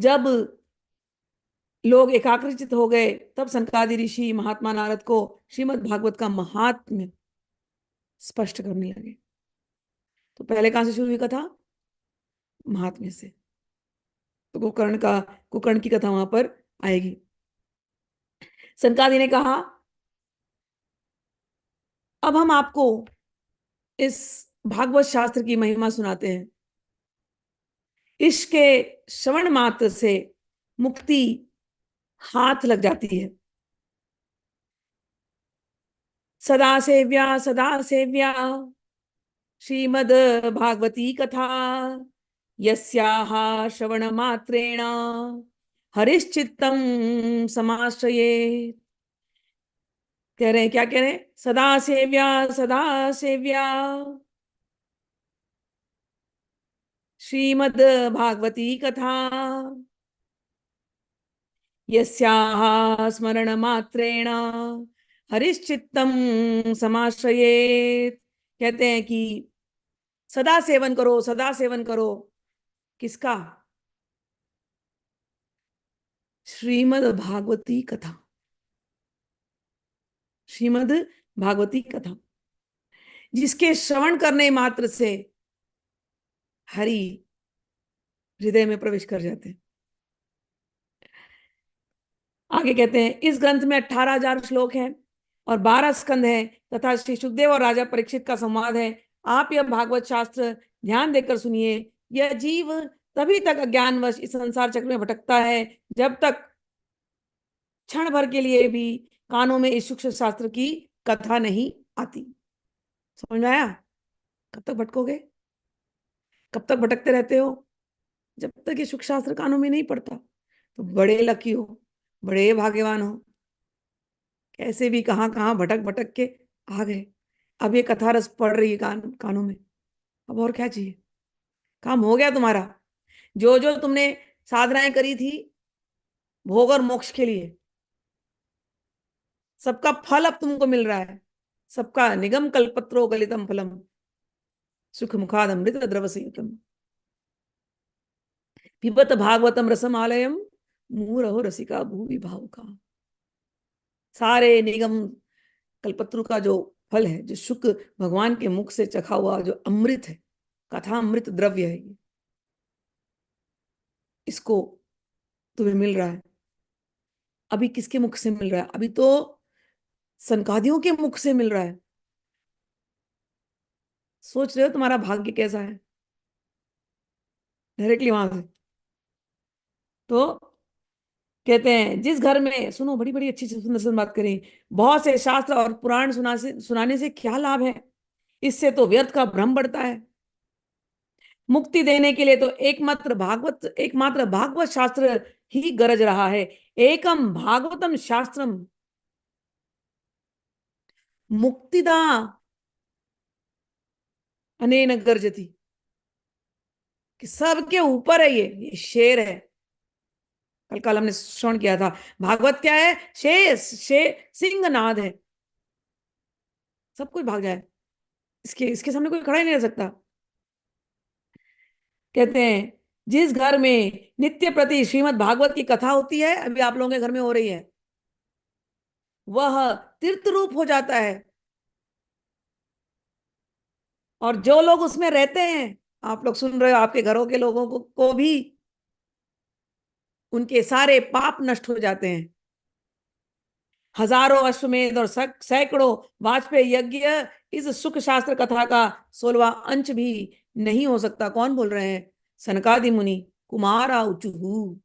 जब लोग एकाग्रचित हो गए तब सनकादि ऋषि महात्मा नारद को श्रीमद् भागवत का महात्म्य स्पष्ट करने लगे। तो पहले कहां से शुरू हुई कथा? महात्म्य से। तो कुकर्ण की कथा वहां पर आएगी। सनकादि ने कहा, अब हम आपको इस भागवत शास्त्र की महिमा सुनाते हैं। इसके श्रवण मात्र से मुक्ति हाथ लग जाती है। सदा सेव्या श्रीमद् भागवती कथा, यस्याः श्रवण मात्रेण हरिश्चित्तम समाश्रये। कह रहे हैं, क्या कह रहे हैं? सदा सेव्या श्रीमद् भागवती कथा, यस्याः स्मरण मात्रेण हरिश्चित्तम समाश्रयेत। कहते हैं कि सदा सेवन करो, सदा सेवन करो। किसका? श्रीमद् भागवती कथा। श्रीमद् भागवती कथा जिसके श्रवण करने मात्र से हरि हृदय में प्रवेश कर जाते हैं। आगे कहते हैं, इस ग्रंथ में 18,000 श्लोक हैं और 12 स्कंद हैं तथा श्री सुखदेव और राजा परीक्षित का संवाद है। आप यह भागवत शास्त्र ध्यान देकर सुनिए। यह जीव तभी तक अज्ञानवश इस संसार चक्र में भटकता है जब तक क्षण भर के लिए भी कानों में इस सूक्ष्म शास्त्र की कथा नहीं आती। समझ में आया? कब तक भटकोगे? कब तक भटकते रहते हो? जब तक ये सूक्ष्म शास्त्र कानों में नहीं पड़ता। तो बड़े लकी हो, बड़े भाग्यवान हो, कैसे भी कहां कहां भटक भटक के आ गए। अब ये कथा रस पड़ रही है कानों में। अब और क्या चाहिए? काम हो गया तुम्हारा। जो जो तुमने साधनाएं करी थी भोग और मोक्ष के लिए, सबका फल अब तुमको मिल रहा है। सबका निगम कल्पत्रो गलितम फलम सुख मुखाद अमृत द्रव संयुतम पिबत भागवतम रसम आलयम मूरहो रसिका भूवि भावुका। सारे निगम कल्पत्रु का जो फल है, जो शुक भगवान के मुख से चखा हुआ जो अमृत है, कथा अमृत द्रव्य है, ये इसको तुम्हें मिल रहा है। अभी किसके मुख से मिल रहा है? अभी तो सनकादियों के मुख से मिल रहा है। सोच रहे हो तुम्हारा भाग्य कैसा है? डायरेक्टली वहां से। तो कहते हैं, जिस घर में, सुनो बड़ी बड़ी अच्छी सुंदर सुंदर बात करें, बहुत से शास्त्र और पुराण सुनाने से क्या लाभ है? इससे तो व्यर्थ का भ्रम बढ़ता है। मुक्ति देने के लिए तो एकमात्र भागवत शास्त्र ही गरज रहा है। एकम भागवतम शास्त्रम मुक्तिदा अनेन गर्जति। कि सबके ऊपर है, ये शेर है। कल कल हमने श्रवण किया था। भागवत क्या है? सिंहनाद है। सब कोई भाग जाए, इसके इसके सामने कोई खड़ा ही नहीं रह सकता। कहते हैं, जिस घर में नित्य प्रति श्रीमद् भागवत की कथा होती है, अभी आप लोगों के घर में हो रही है, वह तीर्थ रूप हो जाता है। और जो लोग उसमें रहते हैं, आप लोग सुन रहे हो, आपके घरों के लोगों को भी उनके सारे पाप नष्ट हो जाते हैं। हजारों अश्वमेध और सैकड़ों वाजपेयी यज्ञ इस सुख शास्त्र कथा का 16वां अंश भी नहीं हो सकता। कौन बोल रहे हैं? सनकादि मुनि। कुमारा उचुहु।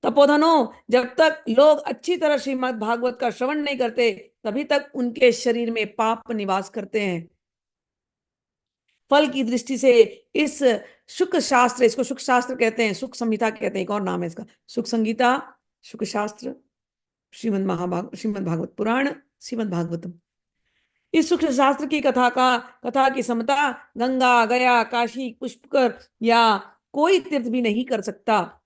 तपोधनो, जब तक लोग अच्छी तरह श्रीमद् भागवत का श्रवण नहीं करते, तभी तक उनके शरीर में पाप निवास करते हैं। फल की दृष्टि से इस सुख शास्त्र, इसको सुख शास्त्र कहते हैं, सुख संहिता कहते हैं, एक और नाम है इसका, सुख संहिता, सुख शास्त्र, श्रीमद् भागवत पुराण, श्रीमद् भागवतम। इस सुख शास्त्र की कथा की समता गंगा, गया, काशी, पुष्कर या कोई तीर्थ भी नहीं कर सकता।